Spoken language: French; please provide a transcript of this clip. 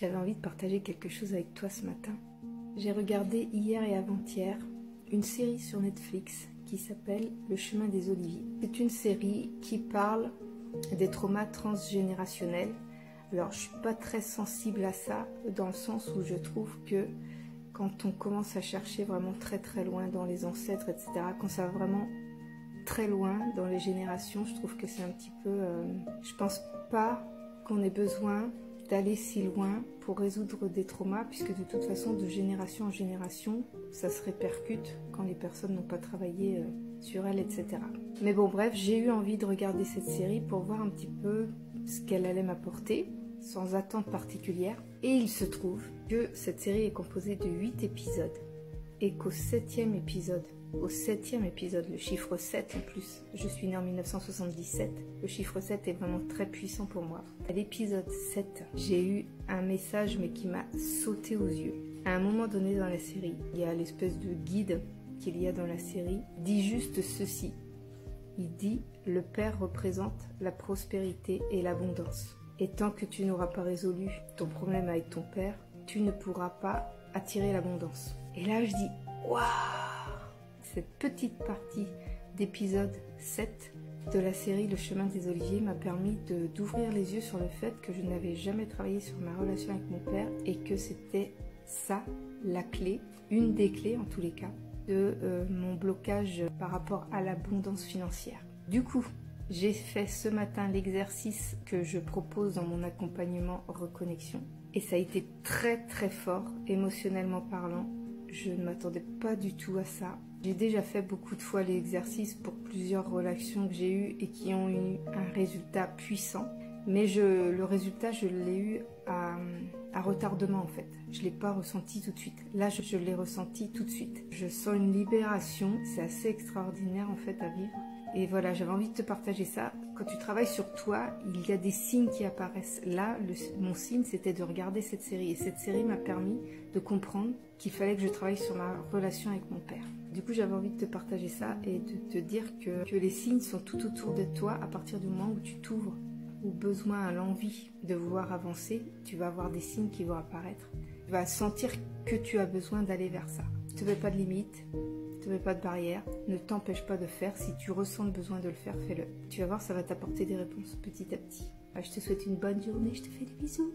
J'avais envie de partager quelque chose avec toi ce matin. J'ai regardé hier et avant-hier une série sur Netflix qui s'appelle Le chemin des oliviers. C'est une série qui parle des traumas transgénérationnels. Alors je suis pas très sensible à ça dans le sens où je trouve que quand on commence à chercher vraiment très loin dans les ancêtres, etc., quand ça va vraiment très loin dans les générations, je trouve que c'est un petit peu... je pense pas qu'on ait besoin d'aller si loin pour résoudre des traumas, puisque de toute façon, de génération en génération, ça se répercute quand les personnes n'ont pas travaillé sur elles, etc. Mais bon, bref, j'ai eu envie de regarder cette série pour voir un petit peu ce qu'elle allait m'apporter, sans attente particulière. Et il se trouve que cette série est composée de 8 épisodes, et qu'au 7e épisode, le chiffre 7 en plus, je suis née en 1977, le chiffre 7 est vraiment très puissant pour moi. À l'épisode 7, j'ai eu un message mais qui m'a sauté aux yeux. À un moment donné dans la série, il y a l'espèce de guide qu'il y a dans la série, dit juste ceci. Il dit « Le Père représente la prospérité et l'abondance. Et tant que tu n'auras pas résolu ton problème avec ton Père, tu ne pourras pas attirer l'abondance. » Et là je dis « Waouh !» Cette petite partie d'épisode 7 de la série Le chemin des oliviers m'a permis d'ouvrir les yeux sur le fait que je n'avais jamais travaillé sur ma relation avec mon père et que c'était ça la clé, une des clés en tous les cas, de mon blocage par rapport à l'abondance financière. Du coup, j'ai fait ce matin l'exercice que je propose dans mon accompagnement Reconnexion et ça a été très fort émotionnellement parlant. Je ne m'attendais pas du tout à ça. J'ai déjà fait beaucoup de fois l'exercice pour plusieurs relations que j'ai eues et qui ont eu un résultat puissant. Mais le résultat, je l'ai eu à retardement en fait. Je ne l'ai pas ressenti tout de suite. Là, je l'ai ressenti tout de suite. Je sens une libération. C'est assez extraordinaire en fait à vivre. Et voilà, j'avais envie de te partager ça. Quand tu travailles sur toi, il y a des signes qui apparaissent. Là, mon signe, c'était de regarder cette série. Et cette série m'a permis de comprendre qu'il fallait que je travaille sur ma relation avec mon père. Du coup, j'avais envie de te partager ça et de te dire que les signes sont tout autour de toi à partir du moment où tu t'ouvres au besoin, à l'envie de vouloir avancer. Tu vas avoir des signes qui vont apparaître. Tu vas sentir que tu as besoin d'aller vers ça. Ne te mets pas de limite. Ne mets pas de barrière, ne t'empêche pas de faire. Si tu ressens le besoin de le faire, fais-le. Tu vas voir, ça va t'apporter des réponses petit à petit. Je te souhaite une bonne journée, je te fais des bisous.